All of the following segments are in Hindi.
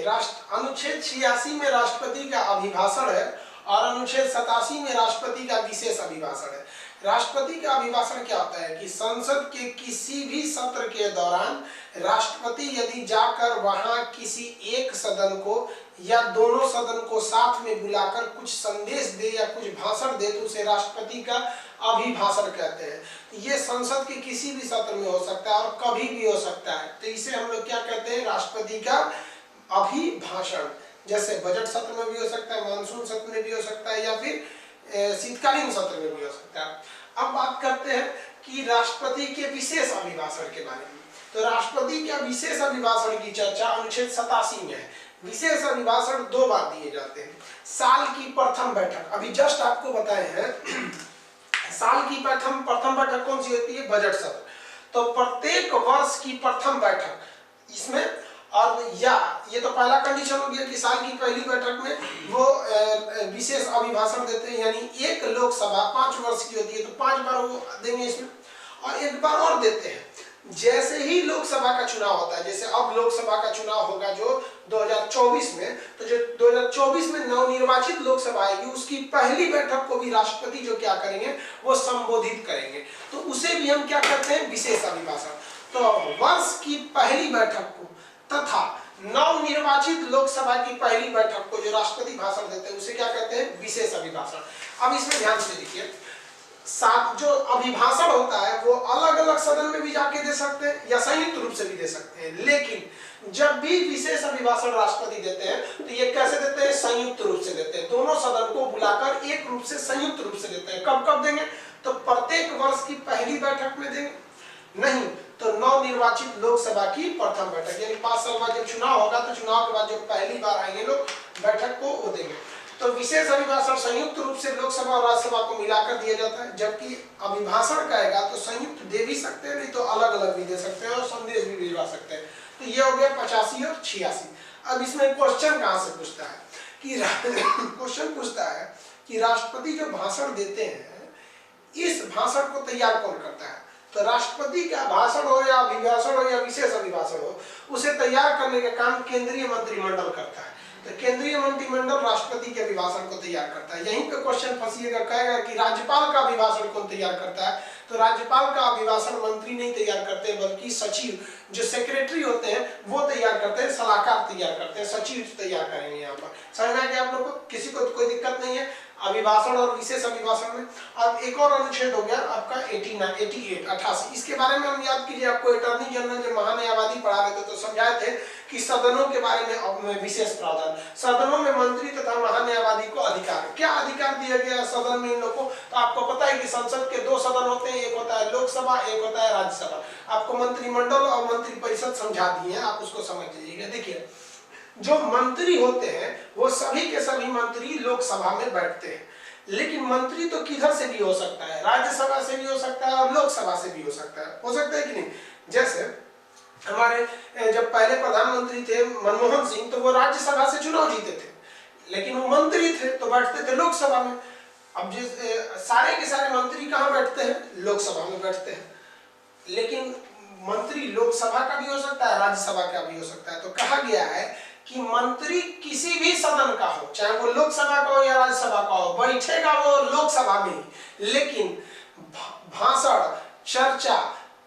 राष्ट्र अनुच्छेद 86 में राष्ट्रपति का अभिभाषण है और अनुच्छेद 87 में राष्ट्रपति का विशेष अभिभाषण है। राष्ट्रपति का अभिभाषण क्या होता है कि संसद के किसी भी सत्र के दौरान राष्ट्रपति यदि जाकर वहां किसी एक सदन को या दोनों सदन को साथ में बुलाकर कुछ संदेश दे या कुछ भाषण दे तो उसे राष्ट्रपति का अभिभाषण कहते हैं। ये संसद के किसी भी सत्र में हो सकता है और कभी भी हो सकता है, तो इसे हम लोग क्या कहते हैं, राष्ट्रपति का अभिभाषण। जैसे बजट सत्र में भी हो सकता है, मानसून सत्र में भी हो सकता है या फिर शीतकालीन सत्र में भी हो सकता है। अब बात करते हैं कि राष्ट्रपति के विशेष अभिभाषण के बारे में। तो राष्ट्रपति के विशेष अभिभाषण की चर्चा अनुच्छेद 87 में है। विशेष अभिभाषण 2 बार दिए जाते हैं। साल की प्रथम बैठक, अभी जस्ट आपको बताए हैं, साल की प्रथम बैठक कौन सी होती है, बजट सत्र। तो प्रत्येक वर्ष की प्रथम बैठक इसमें, और या ये तो पहला कंडीशन हो गया कि साल की पहली बैठक में वो विशेष अभिभाषण देते हैं, यानी एक लोकसभा 5 वर्ष की होती है तो 5 बार वो देंगे इसमें, और एक बार और देते हैं जैसे ही लोकसभा का चुनाव होता है। जैसे अब लोकसभा का चुनाव होगा जो 2024 में, तो जो 2024 में नवनिर्वाचित लोकसभा आएगी उसकी पहली बैठक को भी राष्ट्रपति जो क्या करेंगे वो संबोधित करेंगे, तो उसे भी हम क्या कहते हैं, विशेष अभिभाषण। तो वर्ष की पहली बैठक को तथा नवनिर्वाचित लोकसभा की पहली बैठक को जो राष्ट्रपति भाषण देते हैं उसे क्या कहते हैं, विशेष अभिभाषण। अब इसमें ध्यान से देखिए, साथ जो अभिभाषण होता है वो अलग अलग सदन में भी जाके दे सकते हैं या संयुक्त रूप से भी दे सकते हैं, लेकिन जब भी विशेष अभिभाषण राष्ट्रपति देते हैं तो ये कैसे देते हैं, संयुक्त रूप से देते हैं। दोनों सदन को बुलाकर एक रूप से संयुक्त रूप से देते हैं। कब कब देंगे, तो प्रत्येक वर्ष की पहली बैठक में देंगे, नहीं तो नवनिर्वाचित लोकसभा की प्रथम बैठक, यानी 5 साल बाद जब चुनाव होगा तो चुनाव के बाद जो पहली बार आएंगे लोग बैठक को वो देंगे। तो विशेष अभिभाषण संयुक्त रूप से लोकसभा और राज्यसभा को मिलाकर दिया जाता है, जबकि अभिभाषण कहेगा तो संयुक्त दे भी सकते हैं, नहीं तो अलग अलग भी दे सकते हैं और संदेश भी भिजवा सकते हैं। तो ये हो गया 85 और 86। अब इसमें क्वेश्चन कहां से पूछता है कि क्वेश्चन पूछता है कि राष्ट्रपति जो भाषण देते हैं इस भाषण को तैयार कौन करता है। तो राष्ट्रपति का भाषण हो या अभिभाषण हो या विशेष अभिभाषण हो, उसे तैयार करने का काम केंद्रीय मंत्रिमंडल करता है। तो केंद्रीय मंत्रिमंडल राष्ट्रपति के अभिभाषण को तैयार करता है। यहीं पे क्वेश्चन फंसिएगा, कहेगा कि राज्यपाल का अभिभाषण कौन तैयार करता है। तो राज्यपाल का अभिभाषण मंत्री नहीं तैयार करते, बल्कि सचिव जो सेक्रेटरी होते हैं वो तैयार करते हैं, सलाहकार तैयार करते हैं, सचिव तैयार करेंगे। यहाँ पर समझ में आ गया आप लोग को, किसी को कोई दिक्कत नहीं है अभिभाषण और विशेष अभिभाषण में। अब एक और अनुच्छेद हो गया आपका 88। इसके बारे में हम याद कीजिए, आपको अटॉर्नी जनरल जब महान्यायवादी पढ़ा रहे थे तो समझाए थे कि सदनों के बारे में विशेष प्रावधान, सदनों में मंत्री तथा महान्यायवादी को अधिकार, क्या अधिकार दिया गया सदन में इन लोगों को। तो आपको पता है कि संसद के 2 सदन होते हैं, एक होता है लोकसभा, एक होता है राज्यसभा। आपको मंत्रिमंडल और मंत्रिपरिषद समझा दिए हैं, आप उसको समझ लीजिएगा। देखिए जो मंत्री होते हैं वो सभी के सभी मंत्री लोकसभा में बैठते हैं, लेकिन मंत्री तो किधर से भी हो सकता है, राज्यसभा से भी हो सकता है और लोकसभा से भी हो सकता है कि नहीं। जैसे हमारे जब पहले प्रधानमंत्री थे मनमोहन सिंह, तो वो राज्यसभा से चुनाव जीते थे, लेकिन वो मंत्री थे तो बैठते थे लोकसभा में। अब जिस सारे के सारे मंत्री कहाँ बैठते हैं, लोकसभा में बैठते हैं, लेकिन मंत्री लोकसभा का भी हो सकता है, राज्यसभा का भी हो सकता है। तो कहा गया है कि मंत्री किसी भी सदन का हो, चाहे वो लोकसभा का हो या राज्यसभा का हो, बैठेगा वो लोकसभा में ही, लेकिन भाषण, चर्चा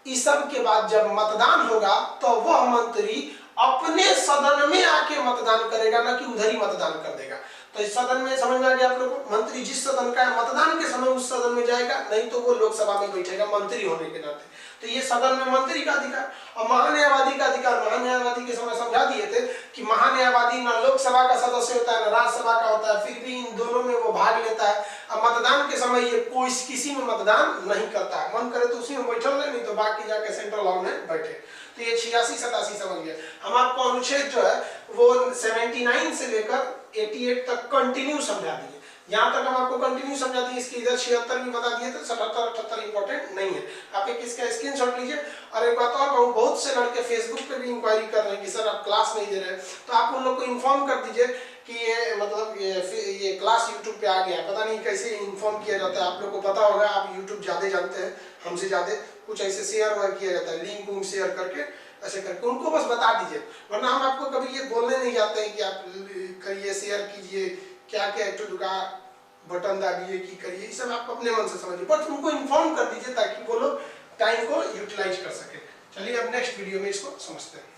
इस सब के बाद जब मतदान होगा तो वह मंत्री अपने सदन में आके मतदान करेगा, ना कि उधर ही मतदान कर देगा। तो इस सदन में समझ में आ गया आप लोगों को, मंत्री जिस सदन का है मतदान के समय उस सदन में जाएगा, नहीं तो वो लोकसभा में बैठेगा मंत्री होने के नाते। तो ये सदन में मंत्री का अधिकार और महान्यायवादी का अधिकार। महान्यायवादी के समय समझा दिए थे कि महान्यायवादी ना लोकसभा का सदस्य होता है ना राज्यसभा का होता है, फिर भी इन दोनों में वो भाग लेता है। अब मतदान के समय ये कोई किसी में मतदान नहीं करता है, मन करे तो उसी में बैठल रहे, नहीं तो बाकी जाके सेंट्रल हॉल में बैठे। तो ये 86-87 समझ गया। हम आपको अनुच्छेद जो है वो 79 से लेकर 88 तक कंटिन्यू समझा दिए। यहाँ तक हम आपको कंटिन्यू समझा दिए, इसकी इधर 76 भी बता दिए थे, 77-78 इंपॉर्टेंट नहीं है। आप एक इसका स्क्रीनशॉट लीजिए। और एक बात और कहूँ, बहुत से लड़के फेसबुक पे भी इंक्वायरी कर रहे हैं कि सर आप क्लास नहीं दे रहे हैं, तो आप उन लोग को इन्फॉर्म कर दीजिए कि ये मतलब ये क्लास यूट्यूब पे आ गया। पता नहीं कैसे इन्फॉर्म किया जाता है, आप लोग को पता होगा, आप यूट्यूब ज़्यादा जानते हैं हमसे ज़्यादा। कुछ ऐसे शेयर किया जाता है, लिंक शेयर करके ऐसे करके उनको बस बता दीजिए, वरना हम आपको कभी ये बोलने नहीं जाते हैं कि आप करिए, शेयर कीजिए, क्या क्या का बटन दाबिए कि करिए, ये सब आप अपने मन से समझिए, बट उनको इन्फॉर्म कर दीजिए ताकि वो लोग टाइम को यूटिलाइज कर सके। चलिए अब नेक्स्ट वीडियो में इसको समझते हैं।